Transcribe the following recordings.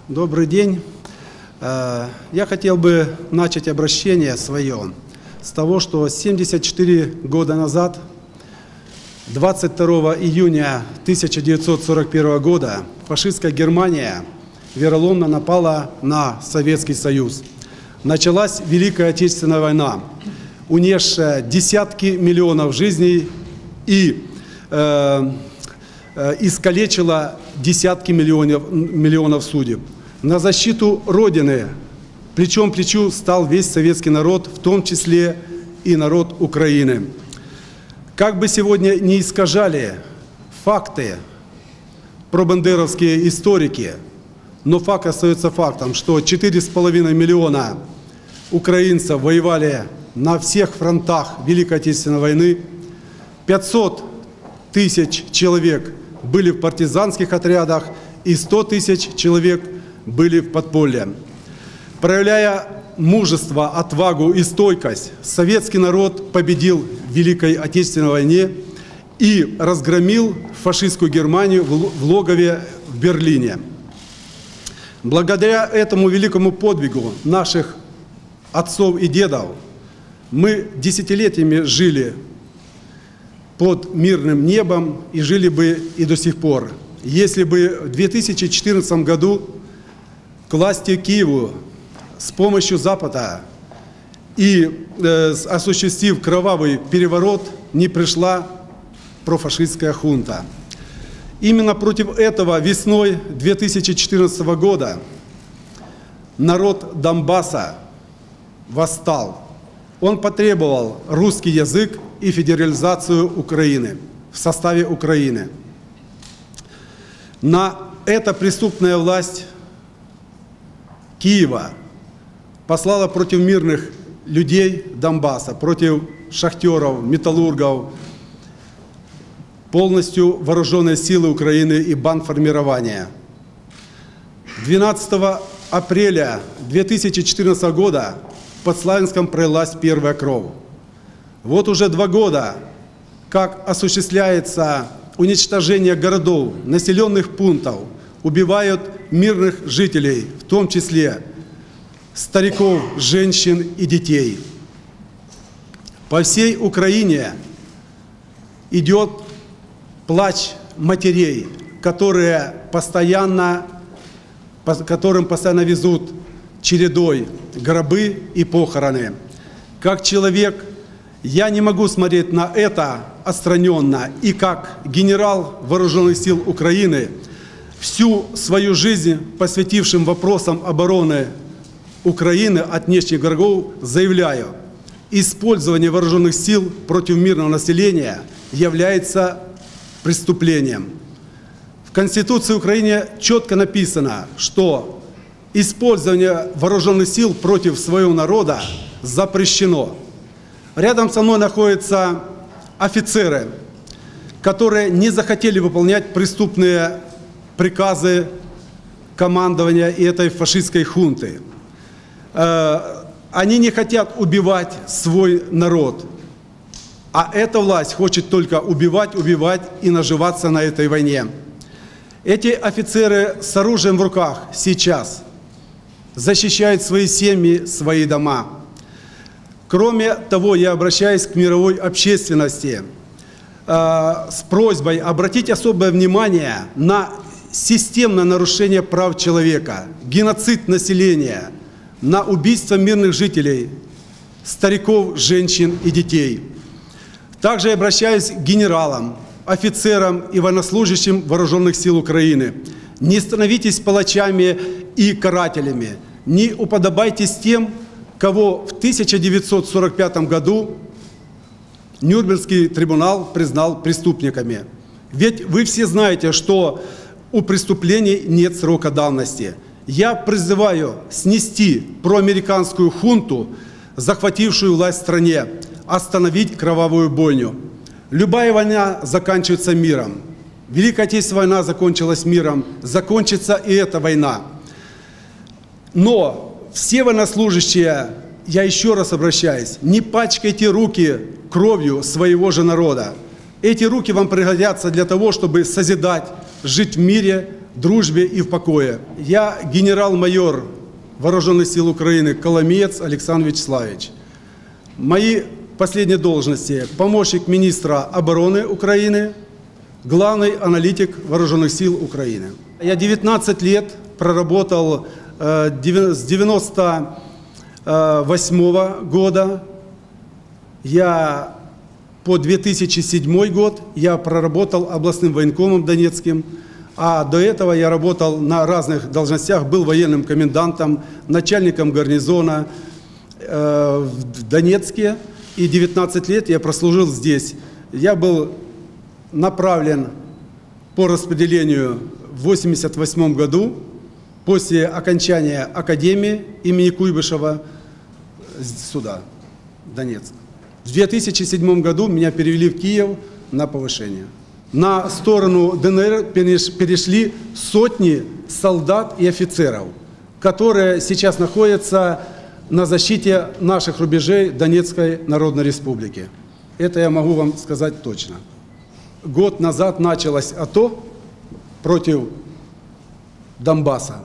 Добрый день. Я хотел бы начать обращение свое с того, что 74 года назад, 22 июня 1941 года, фашистская Германия вероломно напала на Советский Союз. Началась Великая Отечественная война, унесшая десятки миллионов жизней и искалечила десятки миллионов судеб. На защиту Родины плечом к плечу стал весь советский народ, в том числе и народ Украины. Как бы сегодня не искажали факты пробандеровские историки, но факт остается фактом, что 4,5 миллиона украинцев воевали на всех фронтах Великой Отечественной войны, 500 тысяч человек были в партизанских отрядах и 100 тысяч человек были в подполье. Проявляя мужество, отвагу и стойкость, советский народ победил в Великой Отечественной войне и разгромил фашистскую Германию в логове в Берлине. Благодаря этому великому подвигу наших отцов и дедов мы десятилетиями жили под мирным небом и жили бы и до сих пор, если бы в 2014 году к власти Киеву с помощью Запада и осуществив кровавый переворот не пришла профашистская хунта. Именно против этого весной 2014 года народ Донбасса восстал. Он потребовал русский язык и федерализацию Украины в составе Украины. На это преступная власть Киева послала против мирных людей Донбасса, против шахтеров, металлургов, полностью вооруженные силы Украины и бандформирования. 12 апреля 2014 года под Славянском пролилась первая кровь. Вот уже 2 года, как осуществляется уничтожение городов, населенных пунктов, убивают мирных жителей, в том числе стариков, женщин и детей. По всей Украине идет плач матерей, которым постоянно везут чередой гробы и похороны. Как человек, я не могу смотреть на это отстраненно, и как генерал Вооруженных сил Украины, всю свою жизнь посвятившим вопросам обороны Украины от внешних врагов, заявляю: использование вооруженных сил против мирного населения является преступлением. В Конституции Украины четко написано, что использование вооруженных сил против своего народа запрещено. Рядом со мной находятся офицеры, которые не захотели выполнять преступные приказы командования и этой фашистской хунты. Они не хотят убивать свой народ, а эта власть хочет только убивать и наживаться на этой войне. Эти офицеры с оружием в руках сейчас защищают свои семьи, свои дома. Кроме того, я обращаюсь к мировой общественности с просьбой обратить особое внимание на системное нарушение прав человека, геноцид населения, на убийство мирных жителей, стариков, женщин и детей. Также я обращаюсь к генералам, офицерам и военнослужащим Вооруженных сил Украины. Не становитесь палачами и карателями, не уподобайтесь тем, кого в 1945 году Нюрнбергский трибунал признал преступниками. Ведь вы все знаете, что у преступлений нет срока давности. Я призываю снести проамериканскую хунту, захватившую власть в стране, остановить кровавую бойню. Любая война заканчивается миром. Великая Отечественная война закончилась миром, закончится и эта война. Но все военнослужащие, я еще раз обращаюсь, не пачкайте руки кровью своего же народа. Эти руки вам пригодятся для того, чтобы созидать, жить в мире, дружбе и в покое. Я генерал-майор Вооруженных сил Украины Коломеец Александр Вячеславович. Мои последние должности – помощник министра обороны Украины, главный аналитик Вооруженных сил Украины. Я 19 лет проработал с 1998 года. Я по 2007 год я проработал областным военкомом Донецким, а до этого я работал на разных должностях, был военным комендантом, начальником гарнизона в Донецке, и 19 лет я прослужил здесь. Я был направлен по распределению в 1988 году после окончания академии имени Куйбышева сюда, в Донецк. В 2007 году меня перевели в Киев на повышение. На сторону ДНР перешли сотни солдат и офицеров, которые сейчас находятся на защите наших рубежей Донецкой Народной Республики. Это я могу вам сказать точно. Год назад началось АТО против Донбасса.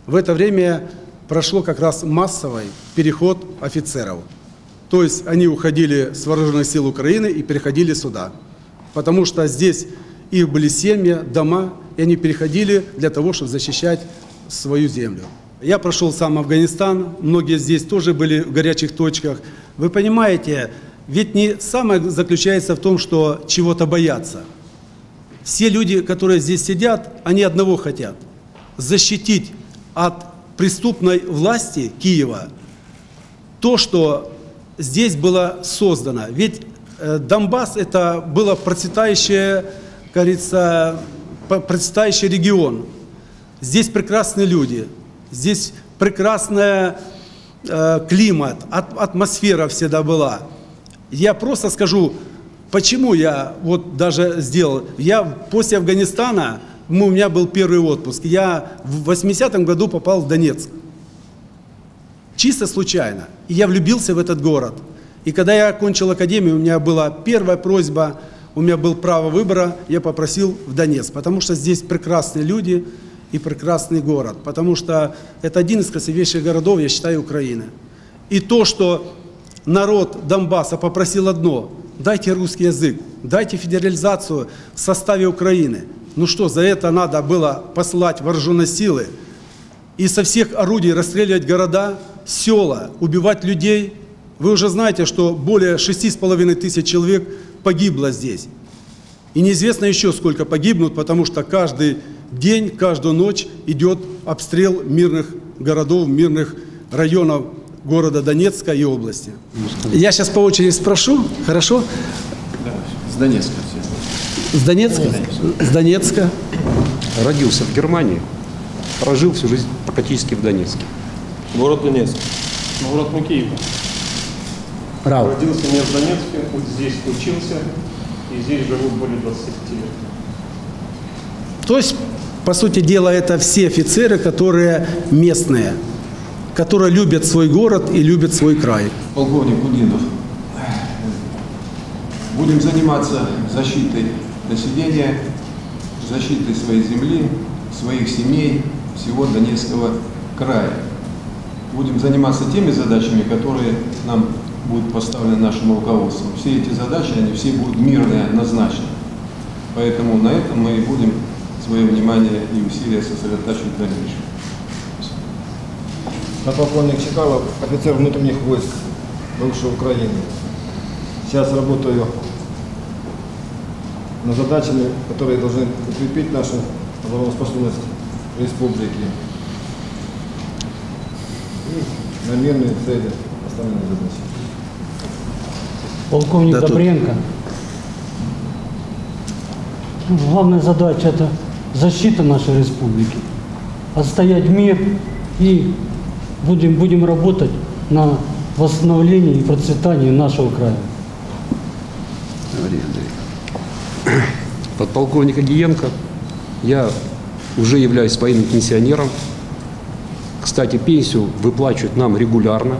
В это время прошло как раз массовый переход офицеров. То есть они уходили с Вооруженных сил Украины и переходили сюда. Потому что здесь их были семьи, дома, и они переходили для того, чтобы защищать свою землю. Я прошел сам Афганистан, многие здесь тоже были в горячих точках. Вы понимаете, ведь не самое заключается в том, что чего-то бояться. Все люди, которые здесь сидят, они одного хотят – защитить от преступной власти Киева то, что здесь было создано. Ведь Донбасс – это был процветающий, как говорится, процветающий регион. Здесь прекрасные люди, здесь прекрасный климат, атмосфера всегда была. Я просто скажу, почему я вот даже сделал. Я после Афганистана, у меня был первый отпуск, я в 80-м году попал в Донецк. Чисто случайно. И я влюбился в этот город. И когда я окончил академию, у меня была первая просьба, у меня было право выбора, я попросил в Донецк, потому что здесь прекрасные люди и прекрасный город, потому что это один из красивейших городов, я считаю, Украины. И то, что народ Донбасса попросил одно – дайте русский язык, дайте федерализацию в составе Украины. Ну что, за это надо было посылать вооруженные силы и со всех орудий расстреливать города, села, убивать людей. Вы уже знаете, что более 6,5 тысяч человек погибло здесь. И неизвестно еще сколько погибнут, потому что каждый день, каждую ночь идет обстрел мирных городов, мирных районов города Донецка и области. Я сейчас по очереди спрошу, хорошо? Да, с Донецка. С Донецка? С Донецка. Родился в Германии, прожил всю жизнь практически в Донецке. Город Донецк. Город не Киев. Право. Родился не в Донецке, вот здесь учился, и здесь живу более 25 лет. То есть, по сути дела, это все офицеры, которые местные, которые любят свой город и любят свой край. Полковник Кудинов. Будем заниматься защитой населения, защитой своей земли, своих семей, всего Донецкого края. Будем заниматься теми задачами, которые нам будут поставлены нашим руководством. Все эти задачи, они все будут мирные, однозначно. Поэтому на этом мы и будем свое внимание и усилия сосредотачивать в дальнейшем. Полковник Чекалов, офицер внутренних войск бывшей Украины. Сейчас работаю над задачами, которые должны укрепить нашу обороноспособность республики. И на мирные цели остальные задачи. Полковник Добренко. Главная задача – это защита нашей республики, отстоять мир и будем работать на восстановление и процветание нашего края. Подполковник Агиенко. Я уже являюсь военным пенсионером. Кстати, пенсию выплачивают нам регулярно.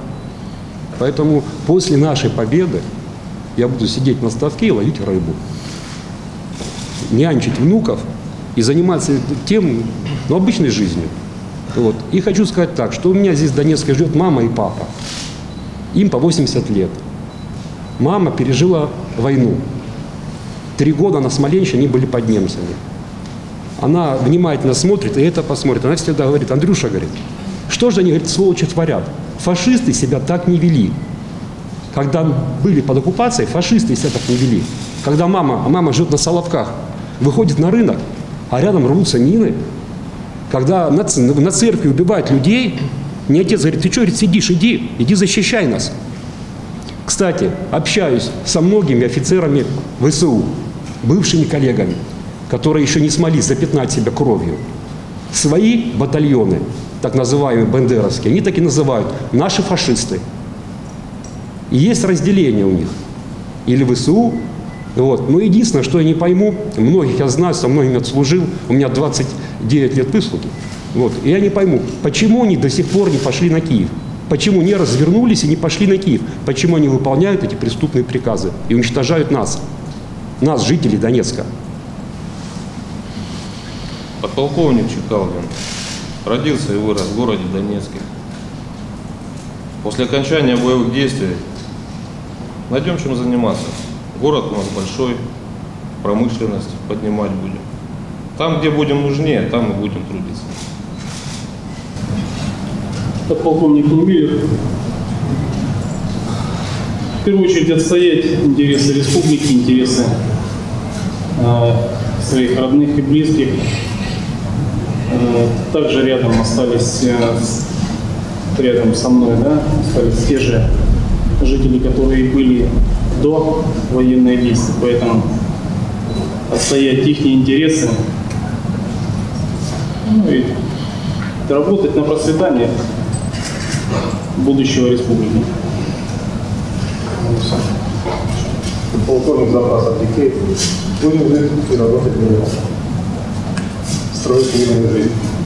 Поэтому после нашей победы я буду сидеть на ставке и ловить рыбу, нянчить внуков и заниматься тем, но обычной жизнью. Вот. И хочу сказать так, что у меня здесь в Донецке живет мама и папа. Им по 80 лет. Мама пережила войну. 3 года на Смоленщине они были под немцами. Она внимательно смотрит, и это посмотрит. Она всегда говорит: Андрюша, говорит, что же они, говорит, сволочи творят? Фашисты себя так не вели. Когда были под оккупацией, фашисты себя так не вели. Когда мама живет на Соловках, выходит на рынок, а рядом рвутся мины. Когда на церкви убивают людей, мне отец говорит: ты что, говорит, сидишь, иди защищай нас. Кстати, общаюсь со многими офицерами ВСУ, бывшими коллегами, которые еще не смогли запятнать себя кровью. Свои батальоны, так называемые бандеровские, они так и называют: наши фашисты. И есть разделение у них. Или ВСУ. Вот. Но единственное, что я не пойму, многих я знаю, со многими отслужил, у меня 29 лет выслуги. Вот. И я не пойму, почему они до сих пор не пошли на Киев. Почему не развернулись и не пошли на Киев? Почему они выполняют эти преступные приказы и уничтожают нас, жителей Донецка? Подполковник Чекалдин родился и вырос в городе Донецке. После окончания боевых действий найдем чем заниматься. Город у нас большой, промышленность поднимать будем. Там, где будем нужнее, там мы будем трудиться. Подполковник Немилев. В первую очередь отстоять интересы республики, интересы своих родных и близких. Также рядом остались, рядом со мной, остались те же жители, которые были до военных действий, поэтому отстоять их интересы, и работать на процветание будущего республики. Полковник запаса детей. Будем жить и работать, строить мирную жизнь.